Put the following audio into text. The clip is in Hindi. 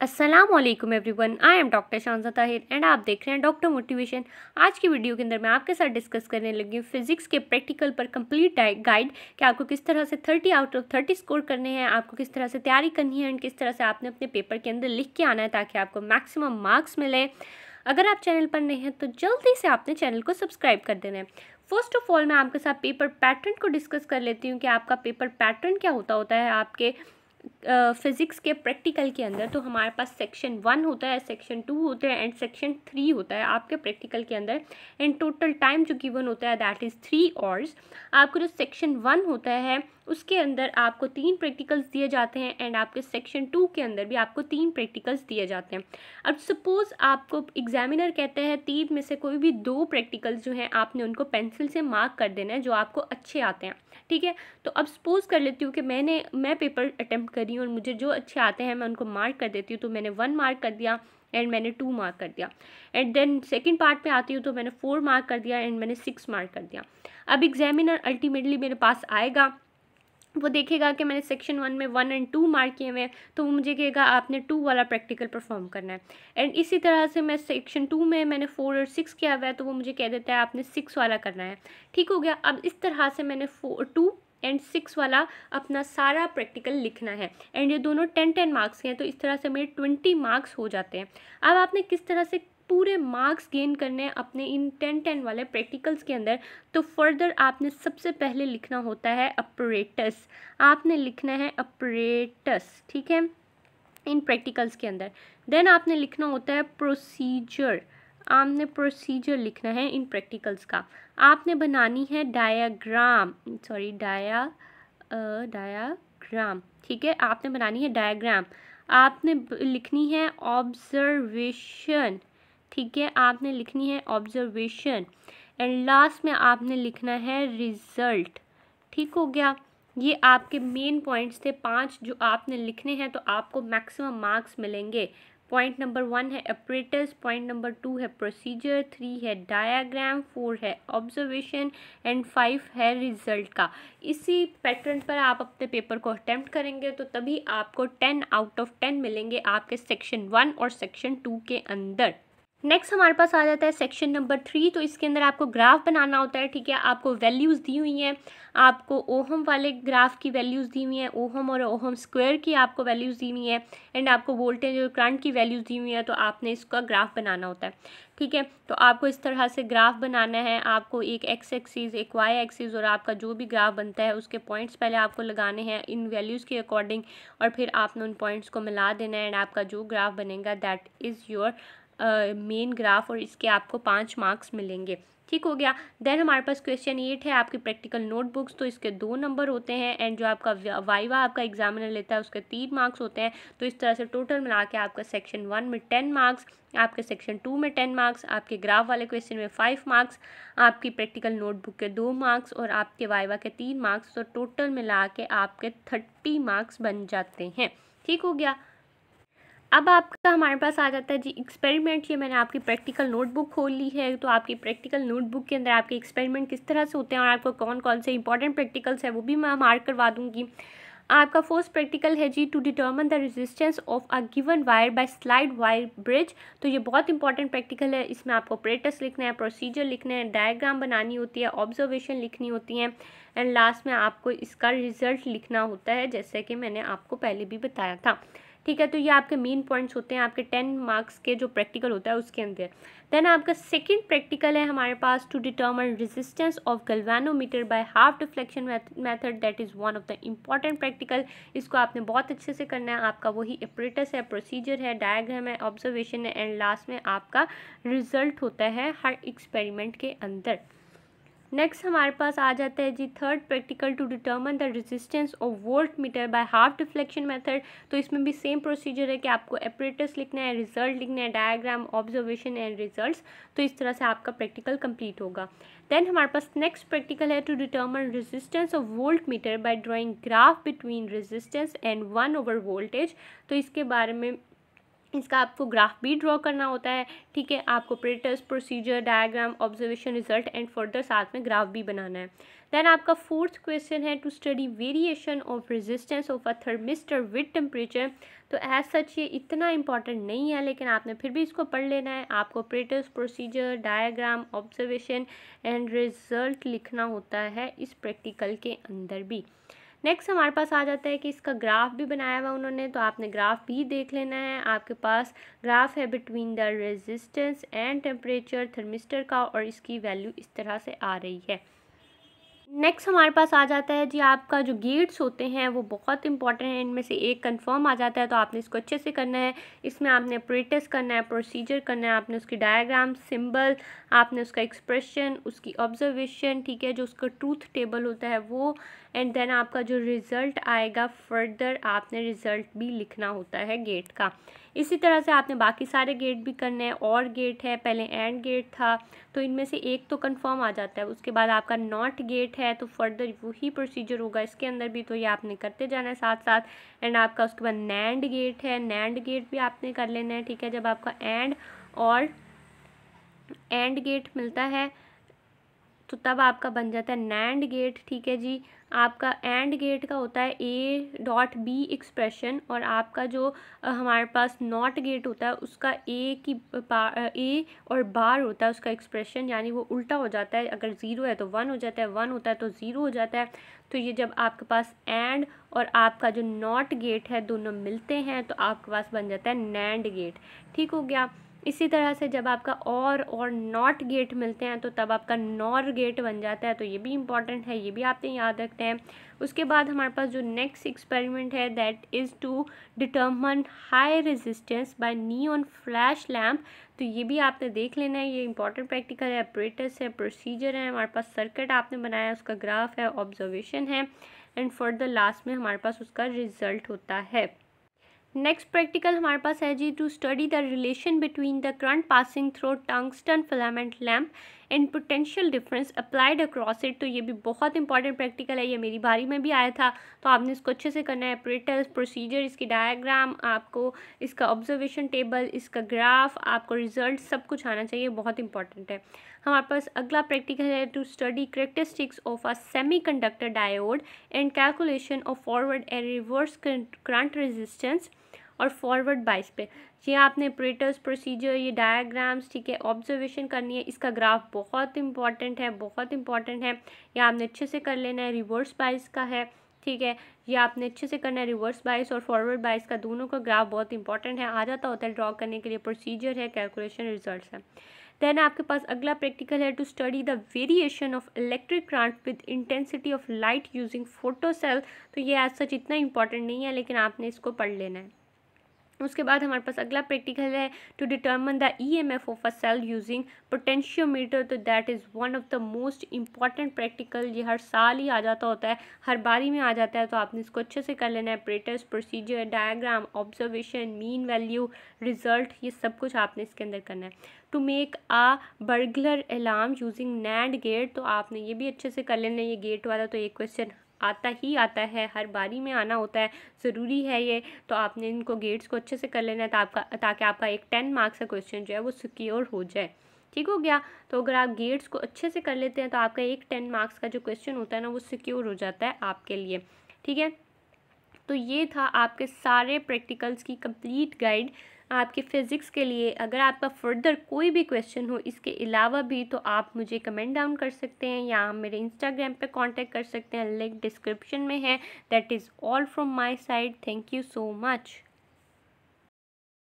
अस्सलामुअलैकुम everyone, I am doctor Shanza Tahir and आप देख रहे हैं डॉक्टर मोटिवेशन। आज की वीडियो के अंदर मैं आपके साथ डिस्कस करने लगी हूँ फिजिक्स के प्रैक्टिकल पर कंप्लीट गाइड कि आपको किस तरह से 30 आउट ऑफ 30 स्कोर करने हैं, आपको किस तरह से तैयारी करनी है एंड किस तरह से आपने अपने पेपर के अंदर लिख के आना है ताकि आपको मैक्सिमम मार्क्स मिले। अगर आप चैनल पर नए हैं तो जल्दी से आपने चैनल को सब्सक्राइब कर देना है। फर्स्ट ऑफ ऑल मैं आपके साथ पेपर पैटर्न को डिस्कस कर लेती हूँ कि आपका पेपर पैटर्न क्या होता है आपके फिज़िक्स के प्रैक्टिकल के अंदर। तो हमारे पास सेक्शन 1 होता है, सेक्शन 2 होता है एंड सेक्शन 3 होता है आपके प्रैक्टिकल के अंदर। एंड टोटल टाइम जो गिवन होता है दैट इज़ 3 आवर्स। आपको जो सेक्शन 1 होता है उसके अंदर आपको 3 प्रैक्टिकल्स दिए जाते हैं एंड आपके सेक्शन 2 के अंदर भी आपको 3 प्रैक्टिकल्स दिए जाते हैं। अब सपोज़ आपको एग्जामिनर कहते हैं 3 में से कोई भी 2 प्रैक्टिकल्स जो हैं आपने उनको पेंसिल से मार्क कर देना है जो आपको अच्छे आते हैं, ठीक है। तो अब सपोज़ कर लेती हूँ कि मैं पेपर अटैम्प्ट कर रही हूँ और मुझे जो अच्छे आते हैं मैं उनको मार्क कर देती हूँ। तो मैंने 1 मार्क कर दिया एंड मैंने 2 मार्क कर दिया एंड देन सेकंड पार्ट पे आती हूँ तो मैंने 4 मार्क कर दिया एंड मैंने 6 मार्क कर दिया। अब एग्जामिनर अल्टीमेटली मेरे पास आएगा, वो देखेगा कि मैंने सेक्शन 1 में 1 एंड 2 मार्क किए हुए हैं, तो वो मुझे कहेगा आपने 2 वाला प्रैक्टिकल परफॉर्म करना है। एंड इसी तरह से मैं सेक्शन 2 में मैंने 4 और 6 किया हुआ है, तो वो मुझे कह देता है आपने 6 वाला करना है। ठीक हो गया। अब इस तरह से मैंने 2 एंड 6 वाला अपना सारा प्रैक्टिकल लिखना है एंड ये दोनों 10-10 मार्क्स के हैं, तो इस तरह से मेरे 20 मार्क्स हो जाते हैं। अब आपने किस तरह से पूरे मार्क्स गेन करने हैं अपने इन 10-10 वाले प्रैक्टिकल्स के अंदर, तो फर्दर आपने सबसे पहले लिखना होता है अपरेटस। आपने लिखना है अपरेटस, ठीक है, इन प्रैक्टिकल्स के अंदर। देन आपने लिखना होता है प्रोसीजर। आपने प्रोसीजर लिखना है इन प्रैक्टिकल्स का। आपने बनानी है डायाग्राम, ठीक है, आपने बनानी है डायग्राम। आपने लिखनी है ऑब्जर्वेशन, ठीक है, आपने लिखनी है ऑब्जर्वेशन एंड लास्ट में आपने लिखना है रिजल्ट। ठीक हो गया। ये आपके मेन पॉइंट्स थे 5 जो आपने लिखने हैं, तो आपको मैक्सिमम मार्क्स मिलेंगे। पॉइंट नंबर 1 है ऑपरेटर्स, पॉइंट नंबर 2 है प्रोसीजर, 3 है डायग्राम, 4 है ऑब्जर्वेशन एंड 5 है रिजल्ट का। इसी पैटर्न पर आप अपने पेपर को अटेम्प्ट करेंगे तो तभी आपको 10 आउट ऑफ 10 मिलेंगे आपके सेक्शन 1 और सेक्शन 2 के अंदर। नेक्स्ट हमारे पास आ जाता है सेक्शन नंबर 3। तो इसके अंदर आपको ग्राफ बनाना होता है, ठीक है। आपको वैल्यूज़ दी हुई हैं, आपको ओहम वाले ग्राफ की वैल्यूज़ दी हुई हैं, ओहम और ओहम स्क्वायर की आपको वैल्यूज़ दी हुई हैं एंड आपको वोल्टेज और करंट की वैल्यूज़ दी हुई हैं। तो आपने इसका ग्राफ बनाना होता है, ठीक है। तो आपको इस तरह से ग्राफ बनाना है। आपको एक एक्स एक्सिस, एक वाई एक्सिस और आपका जो भी ग्राफ बनता है उसके पॉइंट्स पहले आपको लगाने हैं इन वैल्यूज़ के अकॉर्डिंग और फिर आपने उन पॉइंट्स को मिला देना है एंड आपका जो ग्राफ बनेगा that is your main graph और इसके आपको 5 मार्क्स मिलेंगे। ठीक हो गया। देन हमारे पास क्वेश्चन 8 है आपकी प्रैक्टिकल नोटबुक्स। तो इसके 2 नंबर होते हैं एंड जो आपका वाइवा आपका एग्जामिनर लेता है उसके 3 मार्क्स होते हैं। तो इस तरह से टोटल मिला के आपका सेक्शन 1 में 10 मार्क्स, आपके सेक्शन 2 में 10 मार्क्स, आपके ग्राफ वाले क्वेश्चन में 5 मार्क्स, आपकी प्रैक्टिकल नोटबुक के 2 मार्क्स और आपके वाइवा के 3 मार्क्स। तो टोटल मिला के आपके 30 मार्क्स बन जाते हैं। ठीक हो गया। अब आपका हमारे पास आ जाता है जी एक्सपेरिमेंट। ये मैंने आपकी प्रैक्टिकल नोटबुक खोल ली है। तो आपकी प्रैक्टिकल नोटबुक के अंदर आपके एक्सपेरिमेंट किस तरह से होते हैं और आपको कौन कौन से इंपॉर्टेंट प्रैक्टिकल्स है वो भी मैं मार्क करवा दूंगी। आपका फर्स्ट प्रैक्टिकल है जी to determine the resistance of a given wire by slide wire bridge. तो ये बहुत इंपॉर्टेंट प्रैक्टिकल है। इसमें आपको ऑपरेटर्स लिखना है, प्रोसीजर लिखना है, डायग्राम बनानी होती है, ऑब्जर्वेशन लिखनी होती है एंड लास्ट में आपको इसका रिजल्ट लिखना होता है, जैसे कि मैंने आपको पहले भी बताया था। ठीक है। तो ये आपके मेन पॉइंट्स होते हैं आपके 10 मार्क्स के जो प्रैक्टिकल होता है उसके अंदर। देन आपका सेकंड प्रैक्टिकल है हमारे पास to determine resistance of galvanometer by half deflection method. That is one of the important practical. इसको आपने बहुत अच्छे से करना है। आपका वही अपरेटस है, प्रोसीजर है, डायग्राम है, ऑब्जर्वेशन है एंड लास्ट में आपका रिजल्ट होता है हर एक्सपेरिमेंट के अंदर। नेक्स्ट हमारे पास आ जाता है जी third practical to determine the resistance of voltmeter by half deflection method. तो इसमें भी सेम प्रोसीजर है कि आपको अपरेटस लिखना है, रिजल्ट लिखना है, डायग्राम, ऑब्जर्वेशन एंड रिजल्ट्स। तो इस तरह से आपका प्रैक्टिकल कंप्लीट होगा। देन हमारे पास नेक्स्ट प्रैक्टिकल है to determine resistance of voltmeter by drawing graph between resistance and 1/वोल्टेज। तो इसके बारे में इसका आपको ग्राफ भी ड्रॉ करना होता है, ठीक है। आपको apparatus, procedure, diagram, observation, result and further साथ में ग्राफ भी बनाना है। देन आपका फोर्थ क्वेश्चन है to study variation of resistance of a thermistor with temperature. तो एज सच ये इतना इंपॉर्टेंट नहीं है, लेकिन आपने फिर भी इसको पढ़ लेना है। आपको apparatus, procedure, diagram, observation and result लिखना होता है इस प्रैक्टिकल के अंदर भी। नेक्स्ट हमारे पास आ जाता है कि इसका ग्राफ भी बनाया हुआ उन्होंने, तो आपने ग्राफ भी देख लेना है। आपके पास ग्राफ है between the resistance and temperature thermistor का, और इसकी वैल्यू इस तरह से आ रही है। नेक्स्ट हमारे पास आ जाता है जी आपका जो गेट्स होते हैं वो बहुत इंपॉर्टेंट है। इनमें से एक कंफर्म आ जाता है, तो आपने इसको अच्छे से करना है। इसमें आपने ऑपरेटर्स करना है, प्रोसीजर करना है, आपने उसकी डायग्राम, सिंबल, आपने उसका एक्सप्रेशन, उसकी ऑब्जर्वेशन, ठीक है, जो उसका ट्रूथ टेबल होता है वो, एंड देन आपका जो रिज़ल्ट आएगा फर्दर आपने रिज़ल्ट भी लिखना होता है गेट का। इसी तरह से आपने बाकी सारे गेट भी करने हैं। और गेट है, पहले एंड गेट था, तो इनमें से एक तो कंफर्म आ जाता है। उसके बाद आपका नॉट गेट है, तो फर्दर वही प्रोसीजर होगा इसके अंदर भी, तो ये आपने करते जाना है साथ साथ। एंड आपका उसके बाद नैंड गेट है, नैंड गेट भी आपने कर लेना है, ठीक है। जब आपका एंड और एंड गेट मिलता है तो तब आपका बन जाता है नैंड गेट, ठीक है जी। आपका एंड गेट का होता है ए डॉट बी एक्सप्रेशन, और आपका जो हमारे पास नॉट गेट होता है उसका ए और बार होता है उसका एक्सप्रेशन, यानी वो उल्टा हो जाता है। अगर ज़ीरो है तो वन हो जाता है, वन होता है तो ज़ीरो हो जाता है। तो ये जब आपके पास एंड और आपका जो नॉट गेट है दोनों मिलते हैं तो आपके पास बन जाता है नैंड गेट, ठीक हो गया। इसी तरह से जब आपका और नॉट गेट मिलते हैं तो तब आपका नॉर गेट बन जाता है, तो ये भी इंपॉर्टेंट है, ये भी आपने याद रखना है। उसके बाद हमारे पास जो नेक्स्ट एक्सपेरिमेंट है that is to determine high resistance by neon flash lamp. तो ये भी आपने देख लेना है, ये इंपॉर्टेंट प्रैक्टिकल है। ऑपरेटर्स है, प्रोसीजर है, हमारे पास सर्किट आपने बनाया, उसका ग्राफ है, ऑब्जर्वेशन है, एंड फर्दर लास्ट में हमारे पास उसका रिजल्ट होता है। नेक्स्ट प्रैक्टिकल हमारे पास है जी to study the relation between the current passing through tungsten filament lamp and potential difference applied across it. तो ये भी बहुत इंपॉर्टेंट प्रैक्टिकल है, ये मेरी बारी में भी आया था, तो आपने इसको अच्छे से करना है। ऑपरेटर्स, प्रोसीजर, इसकी डायग्राम, आपको इसका ऑब्जर्वेशन टेबल, इसका ग्राफ, आपको रिजल्ट सब कुछ आना चाहिए, बहुत इंपॉर्टेंट है। हमारे पास अगला प्रैक्टिकल है to study characteristics of a semiconductor diode and calculation of forward and reverse current resistance और फॉरवर्ड बाइस पे। ये आपने ऑपरेटर्स, प्रोसीजर, ये डायग्राम्स, ठीक है, ऑब्जर्वेशन करनी है। इसका ग्राफ बहुत इंपॉर्टेंट है, बहुत इंपॉर्टेंट है, ये आपने अच्छे से कर लेना है। रिवर्स बाइस का है, ठीक है, ये आपने अच्छे से करना है। रिवर्स बाइस और फॉरवर्ड बाइस का दोनों का ग्राफ बहुत इंपॉर्टेंट है, आ जाता होता है ड्रॉ करने के लिए। प्रोसीजर है, कैलकुलेशन, रिजल्ट्स है। देन आपके पास अगला प्रैक्टिकल है to study the variation of electric current with intensity of light using photo cell. तो ये एज सच इतना इंपॉर्टेंट नहीं है, लेकिन आपने इसको पढ़ लेना है। उसके बाद हमारे पास अगला प्रैक्टिकल है to determine the EMF of a cell using potentiometer. तो that is one of the most important practical, ये हर साल ही आ जाता होता है, हर बारी में आ जाता है, तो आपने इसको अच्छे से कर लेना है। Apparatus, procedure, diagram, observation, mean value, result, ये सब कुछ आपने इसके अंदर करना है। To make a burglar alarm using NAND gate. तो आपने ये भी अच्छे से कर लेना है, ये गेट वाला तो एक क्वेश्चन आता ही आता है, हर बारी में आना होता है, ज़रूरी है ये। तो आपने इनको गेट्स को अच्छे से कर लेना है ताकि आपका एक 10 मार्क्स का क्वेश्चन जो है वो सिक्योर हो जाए, ठीक हो गया। तो अगर आप गेट्स को अच्छे से कर लेते हैं तो आपका एक 10 मार्क्स का जो क्वेश्चन होता है ना वो सिक्योर हो जाता है आपके लिए, ठीक है। तो ये था आपके सारे प्रैक्टिकल्स की कंप्लीट गाइड आपके फिज़िक्स के लिए। अगर आपका फर्दर कोई भी क्वेश्चन हो इसके अलावा भी तो आप मुझे कमेंट डाउन कर सकते हैं या आप मेरे इंस्टाग्राम पे कांटेक्ट कर सकते हैं, लिंक डिस्क्रिप्शन में है। That is all from my side, thank you so much.